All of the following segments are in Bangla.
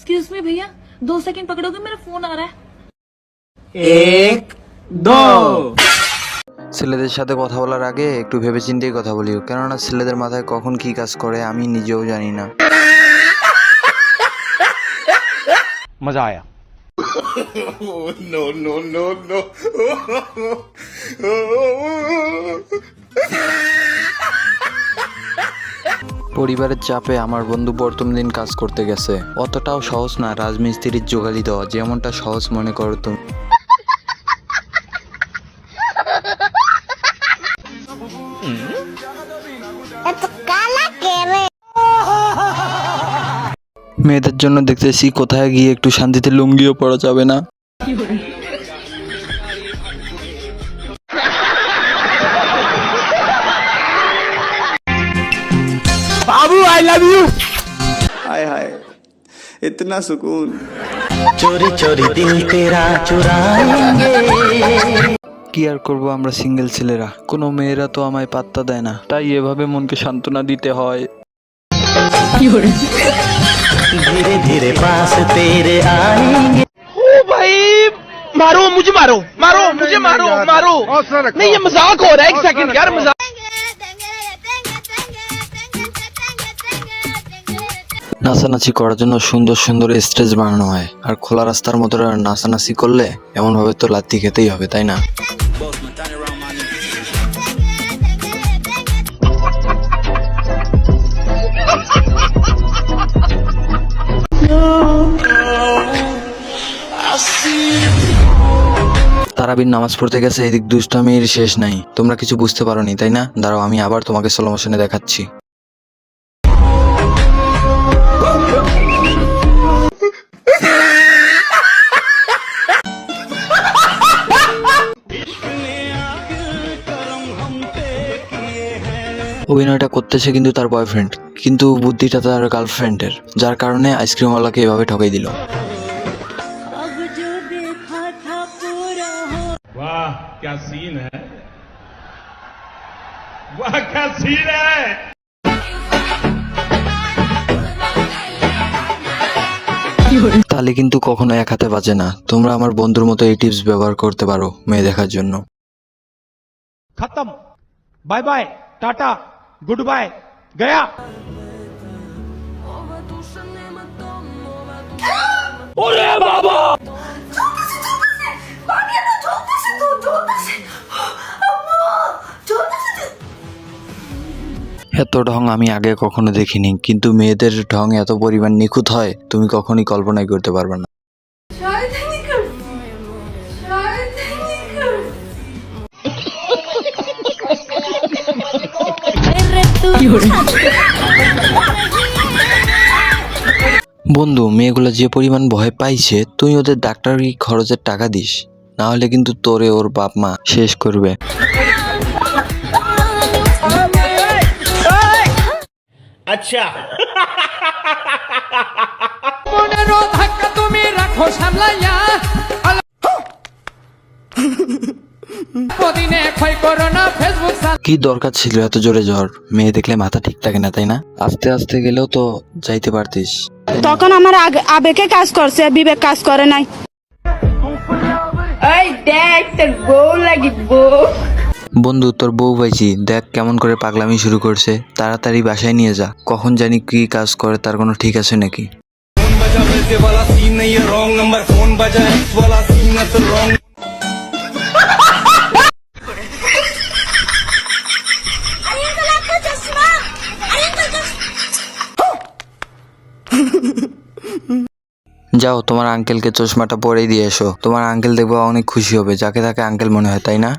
एक्सक्यूज मी भैया 2 सेकंड पकड़ोगे, मेरा फोन आ रहा है। 1 2 ছেলেদের সাথে কথা বলার আগে একটু ভেবে চিন্তেই কথা বলিও, কেননা ছেলেদের মাথায় কখন কি কাজ করে আমি নিজেও জানি না। मजा आया। नो नो नो नो পরিবারের চাপে আমার বন্ধু প্রথম দিন কাজ করতে গেছে। অতটাও সহজ না রাজমিস্ত্রির জোগালি দেওয়া, যেমনটা সহজ মনে করো তুমি। মেয়েদের জন্য দেখতেছি কোথায় গিয়ে একটু শান্তিতে লুঙ্গিও পরা যাবে না। बाबू आई लव यू। हाय हाय इतना सुकून। चोरी चोरी दिल तेरा चुराएंगे। কি আর করবো, আমরা সিঙ্গেল ছেলেরা, কোনো মেয়েরা তো আমায় পাত্তা দেয় না, তাই এভাবে মনকে সান্ত্বনা দিতে হয়। धीरे धीरे पास तेरे आएंगे। ओ भाई मारो मुझे, मारो मारो मुझे, मारो मारो। नहीं ये मजाक हो रहा है, 1 सेकंड यार मजाक। নাচানাচি করার জন্য সুন্দর সুন্দর স্টেজ বানানো হয়, আর খোলা রাস্তার মতো নাচানাচি করলে এমন ভাবে তো লাথি খেতেই হবে, তাই না? তারাবির নামাজ পড়তে গেছে, এদিক দুষ্টামির শেষ নাই। তোমরা কিছু বুঝতে পারোনি তাই না? দাঁড়াও আমি আবার তোমাকে স্লো মোশনে দেখাচ্ছি। অভিনয়টা করতেছে কিন্তু তার বয়ফ্রেন্ড, কিন্তু বুদ্ধিটা তার গার্লফ্রেন্ডের, যার কারণে আইসক্রিমওয়ালাকে এভাবে ঠকাই দিল। वाह क्या सीन है, वाह क्या सीन है। তালি কিন্তু কখনো এক হাতে বাজে না। তোমরা আমার বন্ধুর মতো এই টিপস ব্যবহার করতে পারো মেয়ে দেখার জন্য। खत्म, बाय बाय, टाटा, गुड बाय, गया। ओरे बाबा এত ঢং আমি আগে কখনো দেখিনি, কিন্তু মেয়েদের ঢং এত পরিমাণ নিখুঁত হয় তুমি কখনোই কল্পনাই করতে পারবে না। বন্ধু, মেয়েগুলো যে পরিমাণ ভয় পাইছে, তুই ওদের ডাক্তারি খরচের টাকা দিস, না হলে কিন্তু তোরে ওর বাপ মা শেষ করবে। अच्छा মনেরো ধাক্কা তুমি রাখো সামলাইয়া, পদিনে ক্ষয় করো না ফেসবুক। কি দরকার ছিল এত জোরে জ্বর? মেয়ে দেখলে মাথা ঠিক থাকে না তাই না? আস্তে আস্তে গেলেও তো যাইতে পারতিস। তখন আমার আবেগে কাজ করছে, বিবেক কাজ করে নাই। এই দেখ তোর বউ লাগি বউ। বন্ধু, তোর বউ পাইছি, দেখ কেমন করে পাগলামি শুরু করছে। তাড়াতাড়ি বাসায় নিয়ে যা, কখন জানি কি কাজ করে তার কোনো ঠিক আছে নাকি। যাও তোমার আঙ্কেলকে চশমাটা পরেই দিয়ে এসো, তোমার আঙ্কেল দেখবো অনেক খুশি হবে, যাকে তাকে আঙ্কেল মনে হয় তাই না?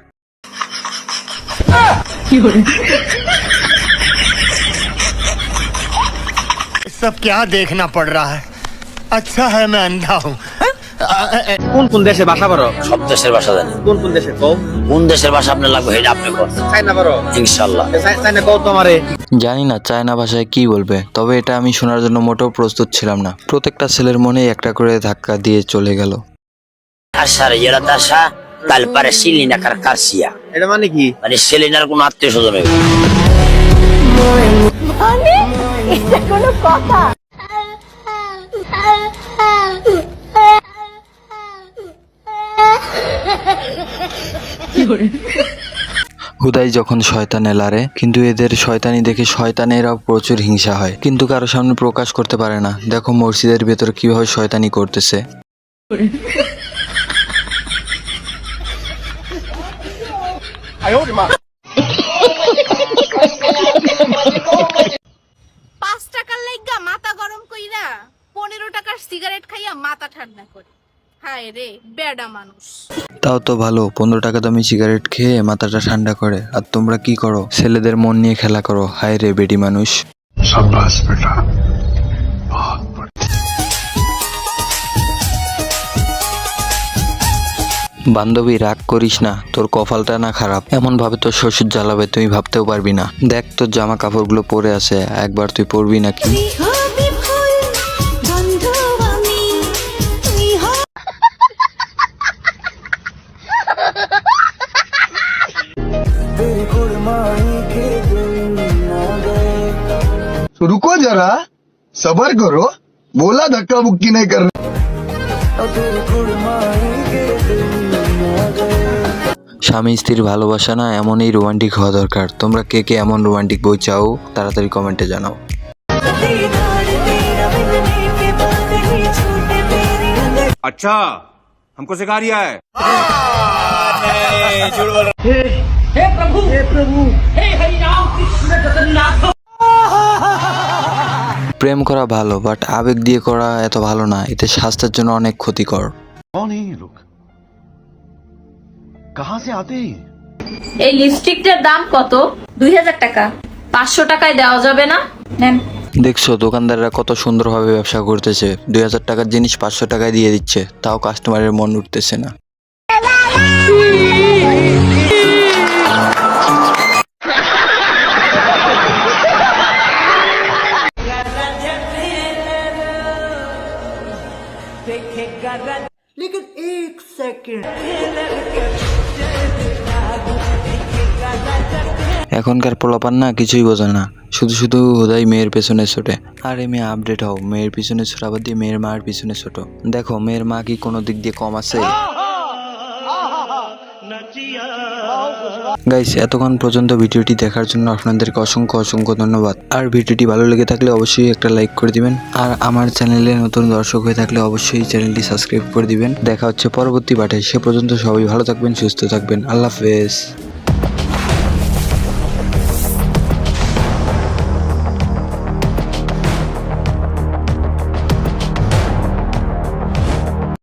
सब क्या देखना पड़ रहा है, अच्छा है मैं अंधा हूँ। কোন কোন দেশে ভাষা পারো? সব দেশের ভাষা জানি। কোন কোন দেশে কও? কোন দেশের ভাষা আপনার লাগবে এটা আপনি কোন? চাইনা পারো? ইনশাআল্লাহ। চাইনা কও তোমারে। জানি না চায়না ভাষায় কি বলবে, তবে এটা আমি শোনার জন্য মোটেও প্রস্তুত ছিলাম না। প্রত্যেকটা ছেলের মনে একটা করে ধাক্কা দিয়ে চলে গেল। আশার ইয়ারাতাশা তালপারে সিলিনা কারকাসিয়া। এটা মানে কি? মানে সেলিনার কোন আত্মীয় স্বজন হবে। মানে এটা কোনো কথা? হুদাই যখন শয়তান এলারে, কিন্তু এদের শয়তানি দেখে শয়তানেরাও প্রচুর হিংসা হয়, কিন্তু কারো সামনে প্রকাশ করতে পারে না। দেখো মসজিদের ভেতর কিভাবে শয়তানি করতেছে। পাঁচ টাকার লাইগা মাথা গরম কইরা 15 টাকার সিগারেট খাইয়া মাথা ঠান্ডা করে। হায় রে বেডা মানুষ। তাও তো ভালো, 15 টাকা দামি সিগারেট খেয়ে মাথাটা ঠান্ডা করে। আর তোমরা কি করো? ছেলেদের মন নিয়ে খেলা করো। হায় রে বেডি মানুষ। বান্ধবী রাগ করিস না, তোর কপালটা না খারাপ। এমন ভাবে তোর শ্বশুর জ্বালাবে তুই ভাবতেও পারবি না। দেখ তোর জামা কাপড়গুলো পরে আছে, একবার তুই পরবি নাকি? रुको जरा सबर करो बोला धक्का बुक्की नहीं कर স্বামী স্ত্রীর ভালোবাসা না এমনই রোমান্টিক হওয়া দরকার। তোমরা কে কে এমন রোমান্টিক বই চাও তাড়াতাড়ি কমেন্টে জানাও। अच्छा हमको सिखा रिया है প্রেম করা ভালো, বাট আবেগ দিয়ে করা এত ভালো না। এতে স্বাস্থ্যের জন্য অনেক ক্ষতিকর। कौन है ये लोग कहाँ से आते हैं এই লিপস্টিকটার দাম কত? 2000 টাকা। 500 টাকায় দেওয়া যাবে না? নেন। দেখছো দোকানদাররা কত সুন্দরভাবে ব্যবসা করতেছে। 2000 টাকার জিনিস 500 টাকায় দিয়ে দিচ্ছে, তাও কাস্টমারের মন উঠতেছে না। এখনকার পোলাপান না কিছুই বোঝে না, শুধু শুধু হুদাই মেয়ের পেছনে ছোটে। আরে মেয়ে আপডেট হও, মেয়ের পিছনে ছোট আবার দিয়ে মেয়ের মার পিছনে ছোট। দেখো মেয়ের মা কি কোনো দিক দিয়ে কম আছে? গাইস এতক্ষণ পর্যন্ত ভিডিওটি দেখার জন্য আপনাদেরকে অসংখ্য অসংখ্য ধন্যবাদ। আর ভিডিওটি ভালো লেগে থাকলে অবশ্যই একটা লাইক করে দিবেন। আর আমার চ্যানেলে নতুন দর্শক হয়ে থাকলে অবশ্যই চ্যানেলটি সাবস্ক্রাইব করে দিবেন। দেখা হচ্ছে পরবর্তী পাঠে। সে পর্যন্ত সবাই ভালো থাকবেন, সুস্থ থাকবেন। আল্লাহ হাফেজ।